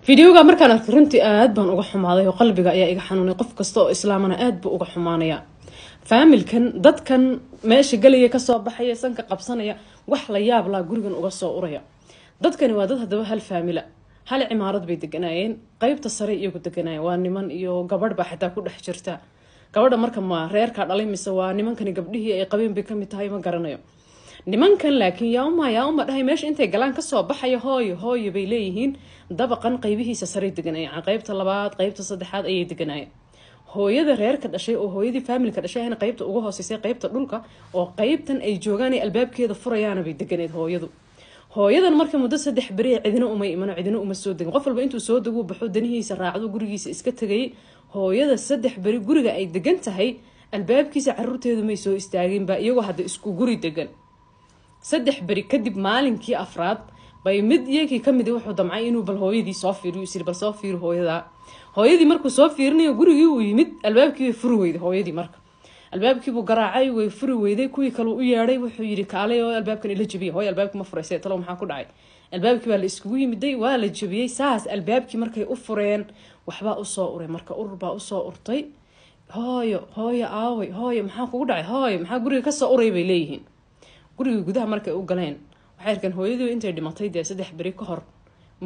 فيديوغا markaan arkay runtii aad baan uga xumaaday oo qalbiga ayaa iga xanuunay qof kasta oo islaamana aad buu uga xumaanaya faamilkan dadkan meesha galaya ka soo baxaya sanka qabsanaya wax la yaab la gurigan uga soo uraya dadkani waa dad hadaba hal faamila hal cimaarad bay deganayeen qaybta sare iyagu deganayeen waa niman iyo gabadh ba xitaa ku dhex jirta gabadha marka ma reerka dhalay mise waa nimankani gabdhihii ay qabeen bay kamid tahay ma garanayo nimankan laakiin yaa uma dhahay meesha intay galaan ka soo baxaya hooyo bay leeyihiin dabaqan qaybihiisa sare deganayeen qaybta labaad qaybta saddexaad ayay deganayeen hooyada reerka dhashay oo hooyadii familka dhashay ayna qaybta ugu hooseysay qaybta dhulka oo qaybtan ay joogaan ay albaabkeeda furayaan bay deganeed hooyadan markii muddo 3 bari cidina uma soo degin qof walba intuu soo dago baxo danihiisa raacdo gurigiisa iska tagay hooyada 3 bari guriga ay degan tahay albaabkiisa carruurteedu may soo istaagin ba iyagoo hadda isku guri degan 3 bari kadib maalinkii afraad bay mid iyagii kamid wuxuu damcay inuu bal hooyadii soo fiiriyo bal soo fiir hooyadii markuu soo fiirinayo gurigii uu yimid albaabkii furi weyday hooyadii marka albaabkii buu garaacay way furi weyday kuwii kale u yeeray wuxuu yiri kaalay oo albaabkan ila jabiyay hooyo albaabka ma furaysay talo maxaa ku dhacay albaabkii baa la iskugu yimiday waa la jabiyay saas albaabkii markay u fureen waxba u soo uray marka urur baa u soo urtay hooyo aaway hooyo maxaa kugu dhacay hooyo maxaa guriga ka soo uray bay leeyihiin guriga gudaha markay u galeen waxay arkeen hooyadii intay dhimatay 3 bari ka hor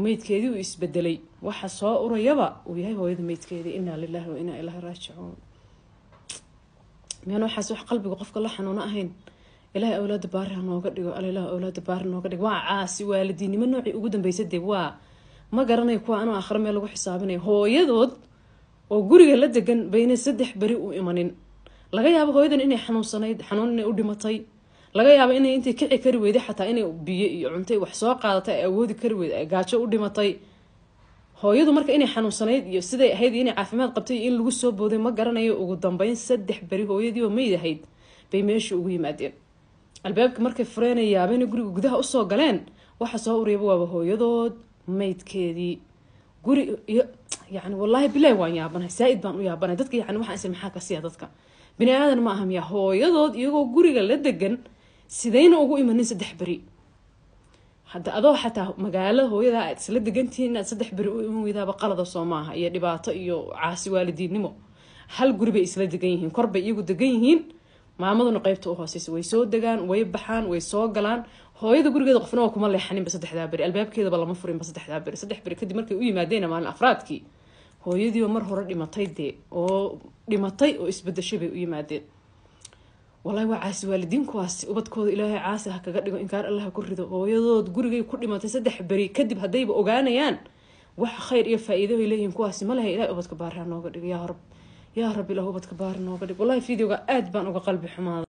meydkeedii uu isbedelay waxa soo urayaba uu yahay hooyada meydkeedii inna lillahi wa inna ilaahi raaji'uun miyana waxa wax qalbiga qofka la xanuuna ahayn ilaahay awlaad baar nooga dhigo ilaahay awlaad baar nooga dhigo waa caasi waalidiinimo nooci ugu dambeysay waa ma garanay kuwa aan aakhir meel lagu xisaabinay hooyadood oo guriga la degan bayna 3 bari u imanin laga yaabo hooyadan inay xanuunsanayd xanuun inay u dhimatay laga yaabo inay intii kici kari weyday xataa inay biyo iyo cuntay wax soo qaadatay awoodi kari weyday gaajo u dhimatay hooyadu marka inay xanuunsanayd iyo siday ahayd inay caafimaad qabtay in lagu soo booday ma garanayo ugu dambeyn 3 bari hooyadii oo meyd ahayd bay meesha ugu yimaadeen albaabka markay fureenayaan guriga gudaha u soo galeen waxa soo uriyay waa hooyadood meydkeedii guri yani wallahi billahi waan yaabanahay saaid baan u yaabanahay dadka yani waxa isla maxaa ka siya dadka bini aadan ma aham ya hooyadood iyagoo guriga la degan sidayna ugu imanin 3 bari hadda adoo xataa magaalada hooyada aad isla degantiin inaad 3 bari u iman weydaaba qalada Soomaaliya iyo dhibaato iyo caasi waalidiinimo hal guri bay isla degan yihiin kor bay iyagu degan yihiin maamaduna qaybta u hooseysa way soo degaan way baxaan way soo galaan hooyada gurigeeda qofna kuma leexanin ba 3 bari albaabkeeda lama furin ba 3 bari kadib markay u yimaadeen maalin afraadkii hooyadii mar hore dhimatay oo isbedeshay bay u yimaadeen wallahi waa caasi waalidiin kuwaas ubadkooda ilaahay caasi ha kaga dhigo inkaar Allah ku rido hooyadood gurigay ku dhimatay 3 bari kadib hadayba ogaanayaan wax khayr iyo faa'iido ay leeyihiin kuwaas ma lahayn ilaahay ubadka baar nooga dhigo yaa rab ilaahay ubadka baar nooga dhigo wallahi fiidiyowga aad baan uga qalbi xumaa